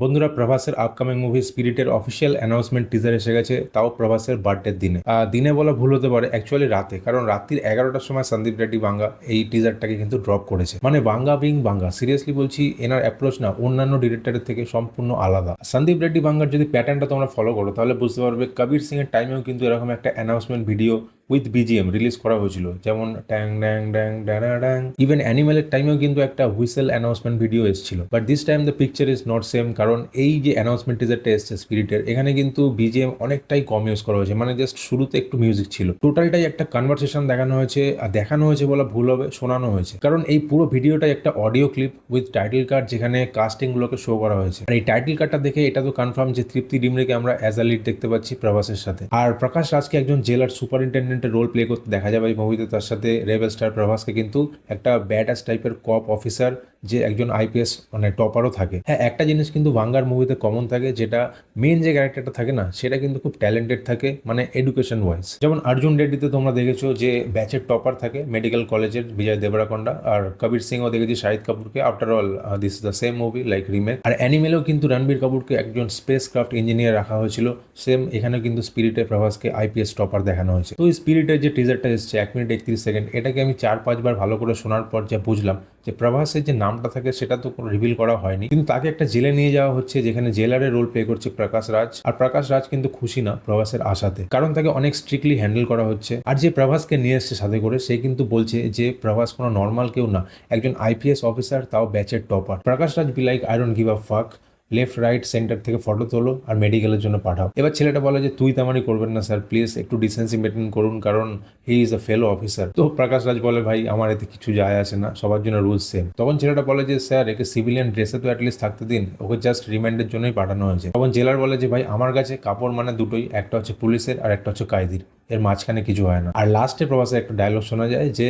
বন্ধুরা, প্রভাসের upcoming movie স্পিরিটের অফিসিয়াল অ্যানাউন্সমেন্ট টিজার এসে গেছে, তাও প্রভাসের বার্থডের দিনে। দিনে বলা ভুল হতে পারে, অ্যাকচুয়ালি রাতে, কারণ রাত্রির 11টার সময় সন্দীপ রেড্ডি বাঙ্গা এই টিজারটাকে কিন্তু ড্রপ করেছে। মানে বাঙ্গা বিং বাঙ্গা, সিরিয়াসলি বলছি, এনার অ্যাপ্রোচ না অন্যান্য ডিরেক্টরের থেকে সম্পূর্ণ আলাদা। সন্দীপ রেড্ডি বাঙ্গার যদি প্যাটার্নটা তোমরা ফলো করো তাহলে বুঝতে পারবে কবির সিং এর টাইমেও কিন্তু এরকম একটা announcement video with BGM release করা হয়েছিল, যেমন ট্যাং ড্যাং ড্যাং ড্যাং ড্যাং। ইভেন অ্যানিমেলের টাইমেও কিন্তু একটা হুইসেল অ্যানাউন্সমেন্ট ভিডিও এসেছিল। But this time the picture is not same, কারণ এই যে অ্যানাউন্সমেন্ট টিজারটা এসছে স্পিরিটের, এখানে কিন্তু বিজিএম অনেকটাই কম ইউজ করা হয়েছে। মানে জাস্ট শুরুতে একটু মিউজিক ছিল, টোটালটাই একটা কনভারসেশন দেখানো হয়েছে। আর দেখানো হয়েছে বলা ভুল হবে, শোনানো হয়েছে, কারণ এই পুরো ভিডিওটাই একটা audio clip with title card, যেখানে কাস্টিং গুলোকে শো করা হয়েছে। আর এই টাইটেল কার্ডটা দেখে এটা তো কনফার্ম যে তৃপ্তি ডিমরেকে আমরা অ্যাজ আ লিড দেখতে পাচ্ছি প্রভাসের সাথে। আর প্রকাশ রাজকে একজন জেলার সুপারিনটেন্ডেন্টের রোল প্লে করতে দেখা যাবে এই মুভিতে। তার সাথে রেবেল স্টার প্রভাসকে কিন্তু একটা ব্যাড অ্যাস টাইপের কপ অফিসার, যে একজন আইপিএস মানে টপারও থাকে। হ্যাঁ, একটা জিনিস কিন্তু বাঙ্গার মুভিতে কমন থাকে, যেটা মেন যে ক্যারেক্টারটা থাকে না, সেটা কিন্তু খুব ট্যালেন্টেড থাকে, মানে এডুকেশন ওয়াইজ। যেমন অর্জুন রেড্ডিতে তোমরা দেখেছো যে ব্যাচের টপার থাকে মেডিকেল কলেজের, বিজয় দেবরাকোন্ডা। আর কবির সিংও দেখেছি শাহিদ কাপুরকে। After all this is the same movie, like remake. আর অ্যানিমেলেও কিন্তু রণবীর কাপুরকে একজন স্পেস ক্রাফট ইঞ্জিনিয়ার রাখা হয়েছিল। সেম এখানে কিন্তু স্পিরিটে প্রভাসকে আইপিএস টপার দেখানো হয়েছে। তো স্পিরিটের যে টিজারটা এসছে 1 মিনিট 31 সেকেন্ড, এটাকে আমি 4-5 বার ভালো করে শোনার পর যা বুঝলাম যে প্রভাসের যে নামটা থাকে সেটা তো কোনো রিভিল করা হয়নি, কিন্তু তাকে একটা জেলে নিয়ে যাওয়া হচ্ছে, যেখানে জেলারের রোল প্লে করছে প্রকাশ রাজ। আর প্রকাশ রাজ কিন্তু খুশি না প্রভাসের আশাতে, কারণ তাকে অনেক স্ট্রিক্টলি হ্যান্ডেল করা হচ্ছে। আর যে প্রভাসকে নিয়ে এসছে সাথে করে, সে কিন্তু বলছে যে প্রভাস কোনো নর্মাল কেউ না, একজন আইপিএস অফিসার, তাও ব্যাচের topper. Prakash Raj be like, I don't give a ফাক, লেফট রাইট সেন্টার থেকে ফটো তোলো আর মেডিকেলের জন্য পাঠাও। এবার ছেলেটা বলে যে তুই তেমনই করবেন না স্যার, প্লিজ একটু ডিসেন্সি মেনটেন করুন, কারণ he is a fellow officer. তো প্রকাশ রাজ বলে, ভাই আমার এতে কিছু যায় আসে না, সবার জন্য রুলস সেম। তখন ছেলেটা বলে যে স্যার, একে সিভিলিয়ান ড্রেসে তো অ্যাটলিস্ট থাকতে দিন, ওকে জাস্ট রিমান্ডের জন্যই পাঠানো হয়েছে। তখন জেলার বলে যে ভাই আমার কাছে কাপড় মানে দুটোই, একটা হচ্ছে পুলিশের আর একটা হচ্ছে কায়দির, এর মাঝখানে কিছু হয় না। আর লাস্টে প্রভাসের একটা ডায়লগ শোনা যায় যে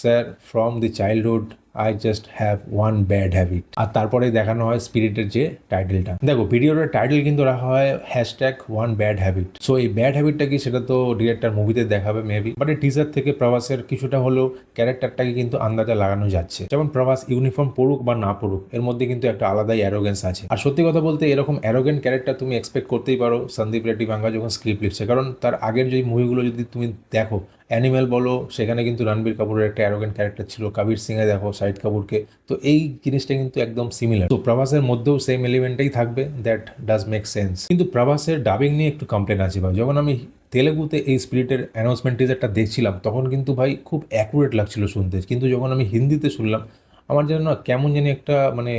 sir, from the childhood I just have one bad habit. আর তারপরে দেখানো হয় স্পিরিটের যে টাইটেলটা। দেখো, ভিডিওটার টাইটেল কিন্তু রাখা হয় ওয়ান ব্যাড হ্যাবিট। সো এই ব্যাড হ্যাবিটটা কি, সেটা তো ডিরেক্টর মুভিতে দেখাবে মেবি, বাট এই টিজার থেকে প্রভাসের কিছুটা হলেও ক্যারেক্টারটাকে কিন্তু আন্দাজা লাগানো যাচ্ছে। যেমন প্রভাস ইউনিফর্ম পড়ুক বা না পড়ুক, এর মধ্যে কিন্তু একটা আলাদাই অ্যারোগেন্স আছে। আর সত্যি কথা বলতে, এরকম অ্যারোগেন্ট ক্যারেক্টার তুমি এক্সপেক্ট করতেই পারো সন্দীপ রেড্ডি বাঙ্গা যখন স্ক্রিপ্ট লিখছে, কারণ তার আগের যে মুভিগুলো যদি তুমি দেখো, অ্যানিমেল বলো, সেখানে কিন্তু রণবীর কাপুরের একটা অ্যারোগেন্ট ক্যারেক্টার ছিল। কবির সিং এ দেখো শাহিদ কাপুরকে, তো এই জিনিসটা কিন্তু একদম সিমিলার। তো প্রভাসের মধ্যেও সেম এলিমেন্টটাই থাকবে, দ্যাট ডাজ মেক সেন্স। কিন্তু প্রভাসের ডাবিং নিয়ে একটু কমপ্লেন আছে ভাই। যখন আমি তেলেগুতে এই স্পিরিটের অ্যানাউন্সমেন্ট টিজারটা দেখছিলাম, তখন কিন্তু ভাই খুব অ্যাকুরেট লাগছিল শুনতে, কিন্তু যখন আমি হিন্দিতে শুনলাম, আমার যেন না কেমন জানি একটা মানে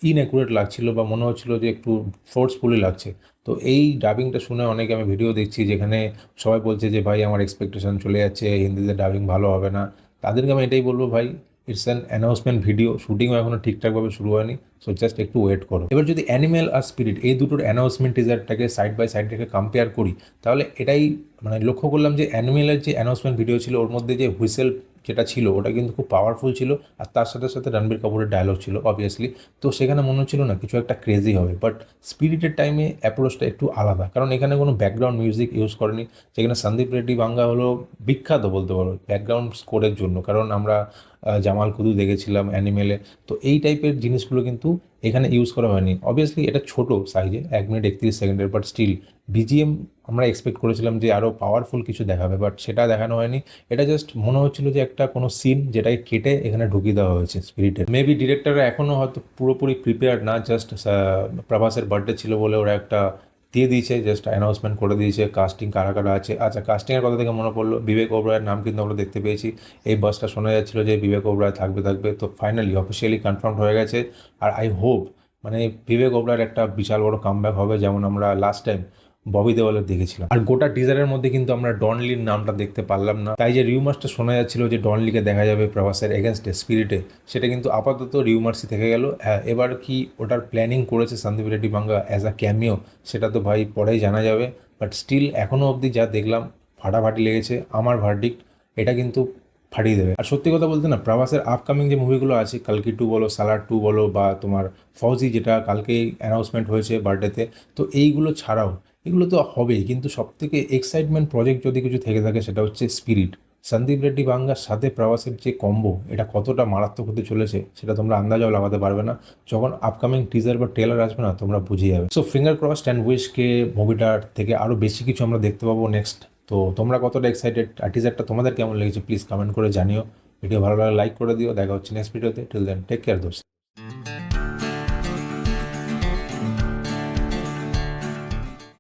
ইনঅ্যাকুরেট লাগছিল, বা মনে হচ্ছিল যে একটু ফোর্সফুলি লাগছে। তো এই ডাবিংটা শুনে অনেকে, আমি ভিডিও দেখছি যেখানে সবাই বলছে যে ভাই আমার এক্সপেকটেশন চলে যাচ্ছে, হিন্দিতে ডাবিং ভালো হবে না। তাদেরকে আমি এটাই বলবো, ভাই ইটস অ্যান অ্যানাউন্সমেন্ট ভিডিও, শুটিংও এখনো ঠিকঠাকভাবে শুরু হয়নি, সো জাস্ট একটু ওয়েট করো। এবার যদি অ্যানিমেল আর স্পিরিট এই দুটোর অ্যানাউন্সমেন্ট টিজারটাকে সাইড বাই সাইড রেখে কম্পেয়ার করি, তাহলে এটাই মানে লক্ষ্য করলাম যে অ্যানিমেলের যে অ্যানাউন্সমেন্ট ভিডিও ছিল, ওর মধ্যে যে হুইসেল যেটা ছিল ওটা কিন্তু খুব পাওয়ারফুল ছিল, আর তার সাথে সাথে রণবীর কাপুরের ডায়লগ ছিল অবভিয়াসলি। তো সেখানে মনে হচ্ছিল না কিছু একটা ক্রেজি হবে। বাট স্পিরিটের টাইমে অ্যাপ্রোচটা একটু আলাদা, কারণ এখানে কোনো ব্যাকগ্রাউন্ড মিউজিক ইউজ করেনি, যেখানে সন্দীপ রেড্ডি বাঙ্গা হলো বিখ্যাত বলতে পারো ব্যাকগ্রাউন্ড স্কোরের জন্য, কারণ আমরা জামাল কুদু দেখেছিলাম অ্যানিমেলে। তো এই টাইপের জিনিসগুলো কিন্তু এখানে ইউজ করা হয়নি। অবভিয়াসলি এটা ছোট সাইজে, 1 মিনিট 31 সেকেন্ডের, বাট স্টিল বিজিএম আমরা এক্সপেক্ট করেছিলাম যে আরও পাওয়ারফুল কিছু দেখাবে, বাট সেটা দেখানো হয়নি। এটা জাস্ট মনে হচ্ছিল যে একটা কোনো সিন যেটাকে কেটে এখানে ঢুকিয়ে দেওয়া হয়েছে স্পিরিটের। মেবি ডিরেক্টররা এখনও হয়তো পুরোপুরি প্রিপেয়ার্ড না, জাস্ট প্রভাসের বার্থডে ছিল বলে ওরা একটা দিয়ে দিয়েছে, জাস্ট অ্যানাউন্সমেন্ট করে দিয়েছে কাস্টিং কারা কারা আছে। আচ্ছা, কাস্টিংয়ের কথা থেকে মনে পড়লো, বিবেক ওবরায়ের নাম কিন্তু আমরা দেখতে পেয়েছি। এই বাসটা শোনা যাচ্ছিল যে বিবেক ওবরায় থাকবে, তো ফাইনালি অফিসিয়ালি কনফার্ম হয়ে গেছে। আর আই হোপ মানে বিবেক ওবরায়ের একটা বিশাল বড় কামব্যাক হবে, যেমন আমরা লাস্ট টাইম ববি দেওয়ালের দেখেছিলাম। আর গোটা টিজারের মধ্যে কিন্তু আমরা ডন লির নামটা দেখতে পারলাম না, তাই যে রিউমার্সটা শোনা যাচ্ছিল যে ডন লিকে দেখা যাবে প্রভাসের এগেনস্টে স্পিরিটে, সেটা কিন্তু আপাতত রিউমার্সই থেকে গেল। হ্যাঁ, এবার কি ওটার প্ল্যানিং করেছে সন্দীপ রেড্ডি বাঙ্গা অ্যাজ আ ক্যামিও, সেটা তো ভাই পরেই জানা যাবে। বাট স্টিল এখনও অবধি যা দেখলাম ফাটাফাটি লেগেছে। আমার ভার্ডিক্ট এটা কিন্তু ফাটিয়ে দেবে। আর সত্যি কথা বলতে না, প্রভাসের আপকামিং যে মুভিগুলো আছে, কালকি 2 বলো, সালার 2 বলো, বা তোমার ফৌজি যেটা কালকেই অ্যানাউন্সমেন্ট হয়েছে বার্থডেতে, তো এইগুলো ছাড়াও এগুলো তো হবেই, কিন্তু সবথেকে এক্সাইটমেন্ট প্রজেক্ট যদি কিছু থেকে থাকে সেটা হচ্ছে স্পিরিট। সন্দীপ রেড্ডি বাঙ্গার সাথে প্রভাসের যে কম্বো, এটা কতটা মারাত্মক হতে চলেছে সেটা তোমরা আন্দাজও লাগাতে পারবে না। যখন আপকামিং টিজার বা ট্রেলার আসবে না, তোমরা বুঝে যাবে। সো ফিঙ্গার ক্রসড অ্যান্ড উইশকে মুভিটার থেকে আরও বেশি কিছু আমরা দেখতে পাবো নেক্সট। তো তোমরা কতটা এক্সাইটেড, আর টিজারটা তোমাদের কেমন লেগেছে প্লিজ কমেন্ট করে জানিও। ভিডিও ভালো লাগলে লাইক করে দিও। দেখা হচ্ছে নেক্সট ভিডিওতে। টিল দেন টেক কেয়ার দোস্ত।